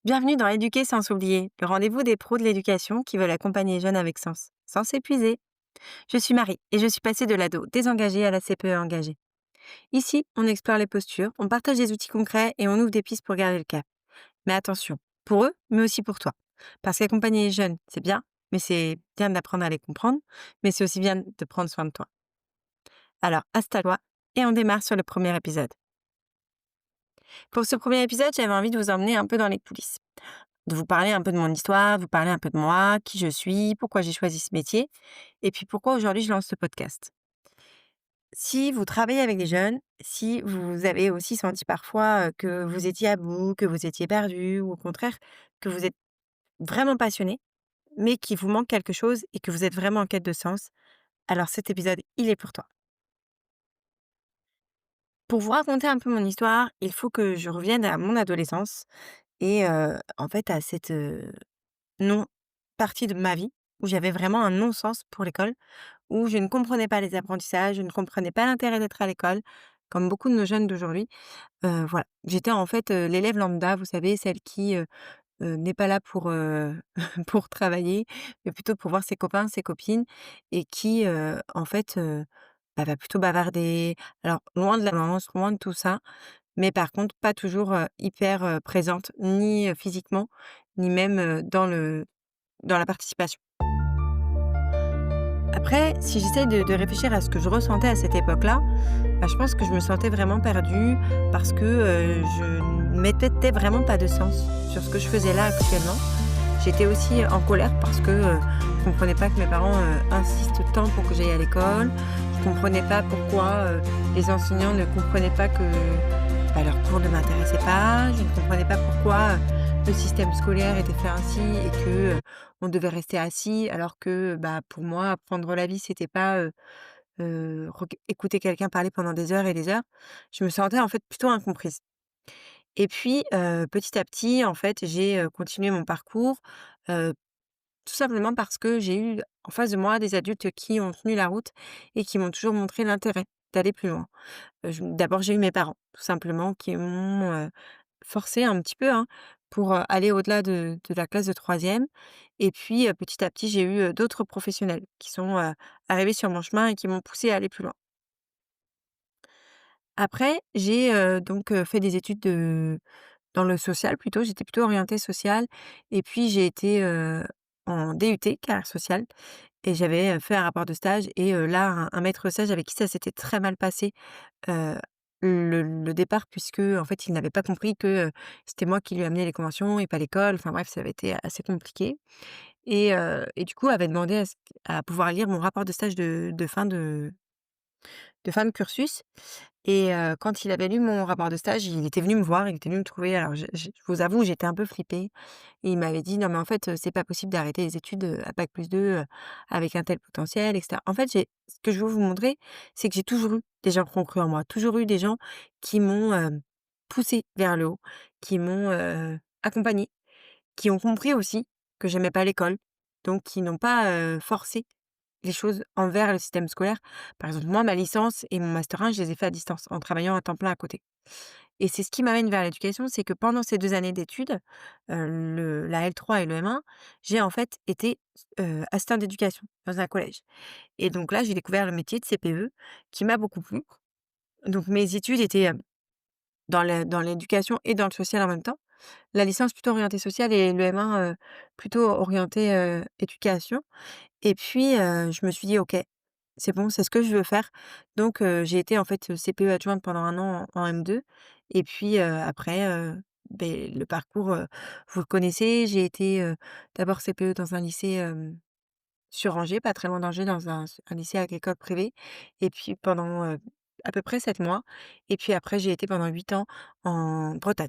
Bienvenue dans Éduquer sans s'oublier, le rendez-vous des pros de l'éducation qui veulent accompagner les jeunes avec sens, sans s'épuiser. Je suis Marie et je suis passée de l'ado désengagé à la CPE engagée. Ici, on explore les postures, on partage des outils concrets et on ouvre des pistes pour garder le cap. Mais attention, pour eux, mais aussi pour toi. Parce qu'accompagner les jeunes, c'est bien, mais c'est bien d'apprendre à les comprendre, mais c'est aussi bien de prendre soin de toi. Alors, installe-toi et on démarre sur le premier épisode. Pour ce premier épisode, j'avais envie de vous emmener un peu dans les coulisses. De vous parler un peu de mon histoire, de vous parler un peu de moi, qui je suis, pourquoi j'ai choisi ce métier et puis pourquoi aujourd'hui je lance ce podcast. Si vous travaillez avec des jeunes, si vous avez aussi senti parfois, que vous étiez à bout, que vous étiez perdu ou au contraire que vous êtes vraiment passionné, mais qu'il vous manque quelque chose et que vous êtes vraiment en quête de sens, alors cet épisode, il est pour toi. Pour vous raconter un peu mon histoire, il faut que je revienne à mon adolescence et en fait à cette, non partie de ma vie où j'avais vraiment un non-sens pour l'école, où je ne comprenais pas les apprentissages, je ne comprenais pas l'intérêt d'être à l'école, comme beaucoup de nos jeunes d'aujourd'hui. Voilà, j'étais en fait, l'élève lambda, vous savez, celle qui, n'est pas là pour, pour travailler, mais plutôt pour voir ses copains, ses copines et qui, en fait, va plutôt bavarder. Alors loin de la violence, loin de tout ça, mais par contre pas toujours, hyper, présente, ni, physiquement, ni même, dans la participation. Après, si j'essaye de réfléchir à ce que je ressentais à cette époque-là, bah, je pense que je me sentais vraiment perdue parce que, je ne mettais vraiment pas de sens sur ce que je faisais là actuellement. J'étais aussi en colère parce que, je comprenais pas que mes parents, insistent tant pour que j'aille à l'école. Je comprenais pas pourquoi, les enseignants ne comprenaient pas que, bah, leurs cours ne m'intéressaient pas. Je ne comprenais pas pourquoi, le système scolaire était fait ainsi et que, on devait rester assis alors que, bah, pour moi, apprendre la vie, c'était pas, reg écouter quelqu'un parler pendant des heures et des heures. Je me sentais, en fait, plutôt incomprise. Et puis, petit à petit, en fait, j'ai, continué mon parcours, heu, tout simplement parce que j'ai eu en face de moi des adultes qui ont tenu la route et qui m'ont toujours montré l'intérêt d'aller plus loin. D'abord, j'ai eu mes parents, tout simplement, qui m'ont, forcée un petit peu, hein, pour, aller au-delà de la classe de troisième. Et puis, petit à petit, j'ai eu, d'autres professionnels qui sont, arrivés sur mon chemin et qui m'ont poussée à aller plus loin. Après, j'ai, donc, fait des études dans le social plutôt, j'étais plutôt orientée sociale et puis j'ai été, en DUT carrière sociale et j'avais, fait un rapport de stage et là, un maître stage avec qui ça s'était très mal passé, heu, le départ puisque en fait, il n'avait pas compris que, c'était moi qui lui amenais les conventions et pas l'école. Enfin bref, ça avait été assez compliqué et du coup, avait demandé à pouvoir lire mon rapport de stage de fin de cursus et quand il avait lu mon rapport de stage, il était venu me voir, il était venu me trouver. Alors je vous avoue, j'étais un peu flippée et il m'avait dit: «Non mais en fait, c'est pas possible d'arrêter les études, à bac+2, avec un tel potentiel et cetera». En fait, j'ai ce que je veux vous montrer, c'est que j'ai toujours eu des gens qui ont cru en moi, toujours eu des gens qui m'ont, poussée vers le haut, qui m'ont, accompagnée, qui ont compris aussi que j'aimais pas l'école, donc qui n'ont pas, forcé les choses envers le système scolaire. Par exemple, moi, ma licence et mon master 1, je les ai fait à distance, en travaillant à temps plein à côté. Et c'est ce qui m'amène vers l'éducation, c'est que pendant ces 2 années d'études, la L3 et le M1, j'ai en fait été, assistante d'éducation dans un collège. Et donc là, j'ai découvert le métier de CPE qui m'a beaucoup plu. Donc mes études étaient, dans l'éducation et dans le social en même temps. La licence plutôt orientée sociale et le M1, plutôt orienté, éducation. Et puis, je me suis dit: «OK, c'est bon, c'est ce que je veux faire». Donc, j'ai été en fait, CPE adjointe pendant un an en M2 et puis, après, le parcours, vous le connaissez. J'ai été, d'abord CPE dans un lycée, sur Angers, pas très loin d'Angers, dans un lycée agricole privé et puis pendant, à peu près 7 mois et puis après j'ai été pendant 8 ans en Bretagne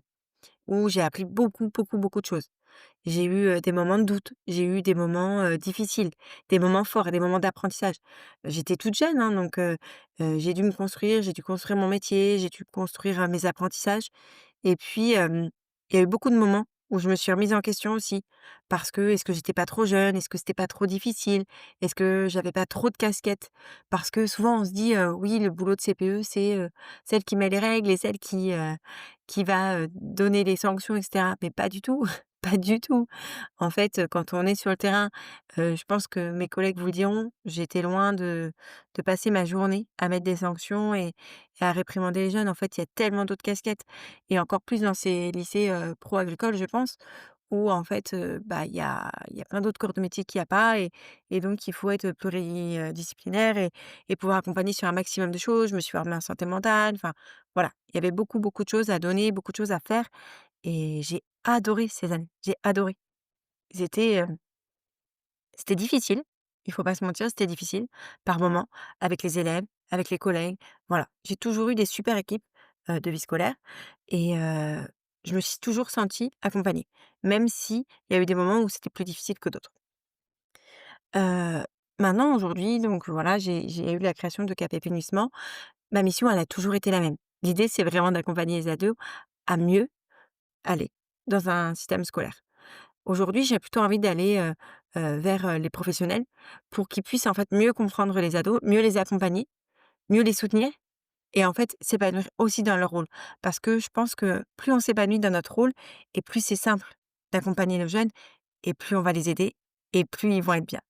où j'ai appris beaucoup, beaucoup, beaucoup de choses. J'ai eu, des moments de doute, j'ai eu des moments, difficiles, des moments forts et des moments d'apprentissage. J'étais toute jeune, hein, donc j'ai dû me construire, j'ai dû construire mon métier, j'ai dû construire, mes apprentissages et puis, il y a eu beaucoup de moments où je me suis remise en question aussi. Parce que, est-ce que j'étais pas trop jeune? Est-ce que c'était pas trop difficile? Est-ce que j'avais pas trop de casquettes? Parce que souvent on se dit, oui, le boulot de CPE, c'est, celle qui met les règles et celle qui va, donner les sanctions et cetera. Mais pas du tout, pas du tout. En fait, quand on est sur le terrain, je pense que mes collègues vous le diront, j'étais loin de passer ma journée à mettre des sanctions et à réprimander les jeunes. En fait, il y a tellement d'autres casquettes et encore plus dans ces lycées, pro agricoles, je pense, où en fait, bah, il y a plein d'autres corps de métier qu'il y a pas et donc il faut être pluridisciplinaire et pouvoir accompagner sur un maximum de choses. Je me suis formée en santé mentale, enfin voilà. Il y avait beaucoup, beaucoup de choses à donner, beaucoup de choses à faire et j'ai adoré ces années. J'ai adoré. C'était, c'était difficile, il faut pas se mentir, c'était difficile par moments avec les élèves, avec les collègues, voilà. J'ai toujours eu des super équipes, de vie scolaire et je me suis toujours sentie accompagnée, même s'il y a eu des moments où c'était plus difficile que d'autres. Heu, Maintenant aujourd'hui donc voilà, j'ai eu la création de Cap Épanouissement. Ma mission, elle a toujours été la même. L'idée, c'est vraiment d'accompagner les ados à mieux aller dans un système scolaire. Aujourd'hui, j'ai plutôt envie d'aller, vers, les professionnels pour qu'ils puissent, en fait, mieux comprendre les ados, mieux les accompagner, mieux les soutenir et en fait, s'épanouir aussi dans leur rôle. Parce que je pense que plus on s'épanouit dans notre rôle et plus c'est simple d'accompagner nos jeunes et plus on va les aider et plus ils vont être bien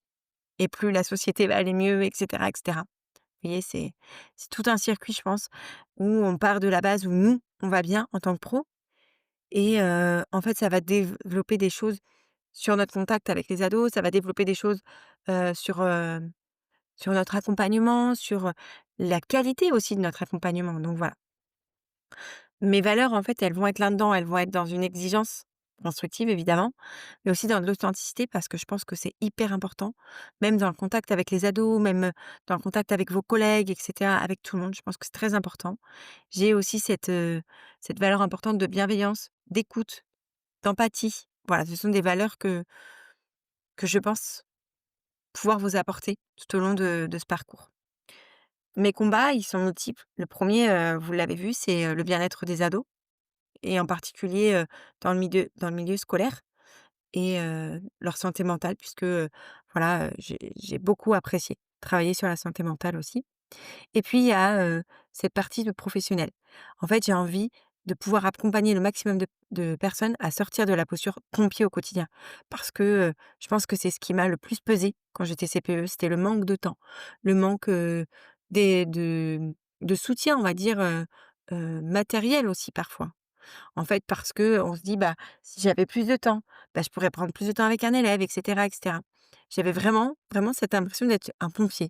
et plus la société va aller mieux et cetera et cetera. Vous voyez, c'est tout un circuit, je pense, où on part de la base où nous, on va bien en tant que pro et en fait, ça va développer des choses sur notre contact avec les ados, ça va développer des choses, sur, sur notre accompagnement, sur, la qualité aussi de notre accompagnement, donc voilà. Mes valeurs, en fait, elles vont être là-dedans, elles vont être dans une exigence constructive évidemment, mais aussi dans de l'authenticité parce que je pense que c'est hyper important, même dans le contact avec les ados, même, dans le contact avec vos collègues et cetera, avec tout le monde, je pense que c'est très important. J'ai aussi cette valeur importante de bienveillance, d'écoute, d'empathie. Voilà, ce sont des valeurs que je pense pouvoir vous apporter tout au long de ce parcours. Mes combats, ils sont multiples. Le premier, vous l'avez vu, c'est, le bien-être des ados et en particulier, dans le milieu scolaire et leur santé mentale puisque, voilà, j'ai beaucoup apprécié travailler sur la santé mentale aussi. Et puis il y a, cette partie de professionnel. En fait, j'ai envie de pouvoir accompagner le maximum de personnes à sortir de la posture pompier au quotidien. Parce que, je pense que c'est ce qui m'a le plus pesé quand j'étais CPE, c'était le manque de temps, le manque, des de soutien, on va dire, matériel aussi parfois. En fait, parce que on se dit: «Bah, si j'avais plus de temps, bah, je pourrais prendre plus de temps avec un élève» et cetera et cetera. J'avais vraiment, vraiment cette impression d'être un pompier.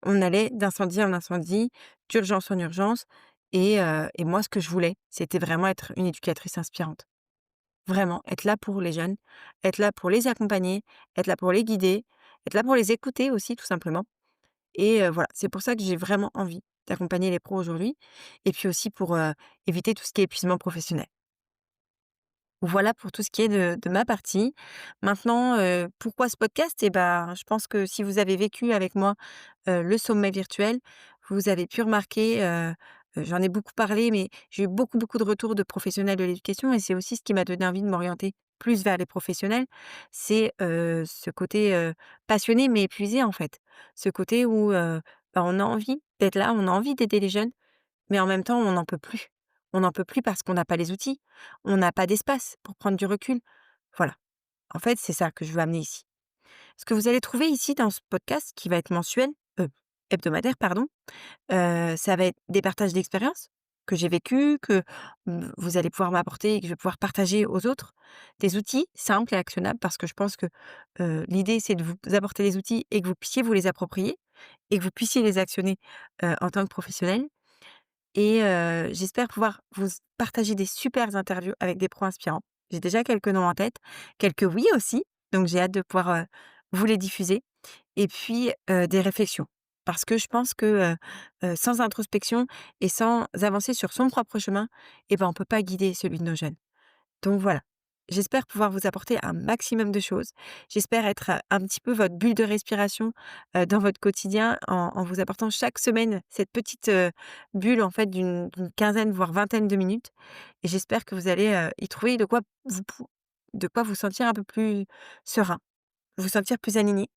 On allait d'incendie en incendie, d'urgence en urgence et moi ce que je voulais, c'était vraiment être une éducatrice inspirante. Vraiment, être là pour les jeunes, être là pour les accompagner, être là pour les guider, être là pour les écouter aussi tout simplement et voilà, c'est pour ça que j'ai vraiment envie d'accompagner les pros aujourd'hui et puis aussi pour, éviter tout ce qui est épuisement professionnel. Voilà pour tout ce qui est de ma partie. Maintenant, pourquoi ce podcast? Et ben, je pense que si vous avez vécu avec moi, le sommet virtuel, vous avez pu remarquer, j'en ai beaucoup parlé, mais j'ai eu beaucoup, beaucoup de retours de professionnels de l'éducation et c'est aussi ce qui m'a donné envie de m'orienter plus vers les professionnels. C'est, ce côté, passionné mais épuisé, en fait. Ce côté où, bah, on a envie d'être là, on a envie d'aider les jeunes, mais en même temps, on n'en peut plus. On n'en peut plus parce qu'on n'a pas les outils, on n'a pas d'espace pour prendre du recul. Voilà. En fait, c'est ça que je veux amener ici. Ce que vous allez trouver ici dans ce podcast qui va être mensuel, hebdomadaire pardon, ça va être des partages d'expériences que j'ai vécues, que, vous allez pouvoir m'apporter et que je vais pouvoir partager aux autres. Des outils simples et actionnables parce que je pense que, l'idée c'est de vous apporter des outils et que vous puissiez vous les approprier et que vous puissiez les actionner, en tant que professionnel. Et j'espère pouvoir vous partager des super interviews avec des pros inspirants. J'ai déjà quelques noms en tête, quelques oui aussi, donc j'ai hâte de pouvoir, vous les diffuser et puis, des réflexions. Parce que je pense que, sans introspection et sans avancer sur son propre chemin et ben, on peut pas guider celui de nos jeunes. Donc voilà, j'espère pouvoir vous apporter un maximum de choses. J'espère être, un petit peu votre bulle de respiration, dans votre quotidien en vous apportant chaque semaine cette petite, bulle en fait d'une quinzaine voire vingtaine de minutes et j'espère que vous allez, y trouver de quoi vous de quoi vous sentir un peu plus serein, vous sentir plus aligné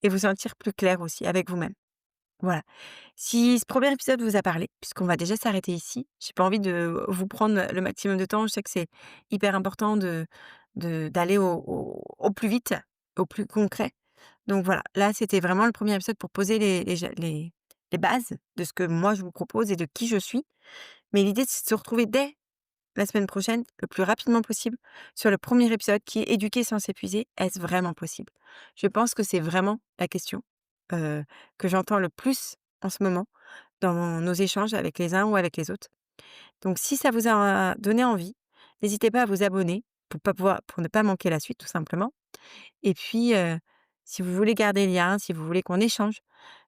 et vous sentir plus clair aussi avec vous-même. Voilà. Si ce premier épisode vous a parlé, puisqu'on va déjà s'arrêter ici, j'ai pas envie de vous prendre le maximum de temps. Je sais que c'est hyper important d'aller au plus vite, au plus concret. Donc voilà, là, c'était vraiment le premier épisode pour poser les bases de ce que moi je vous propose et de qui je suis. Mais l'idée, c'est de se retrouver dès la semaine prochaine, le plus rapidement possible, sur le premier épisode qui est «Éduquer sans s'épuiser, est-ce vraiment possible?» Je pense que c'est vraiment la question, heu, que j'entends le plus en ce moment dans nos échanges avec les uns ou avec les autres. Donc si ça vous a donné envie, n'hésitez pas à vous abonner pour ne pas manquer la suite tout simplement. Et puis, si vous voulez garder le lien, si vous voulez qu'on échange,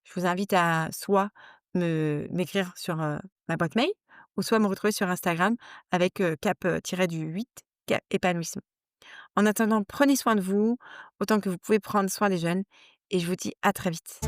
je vous invite à soit m'écrire sur, ma boîte mail ou soit me retrouver sur Instagram avec, cap, du 8 cap épanouissement. En attendant, prenez soin de vous autant que vous pouvez prendre soin des jeunes et je vous dis à très vite.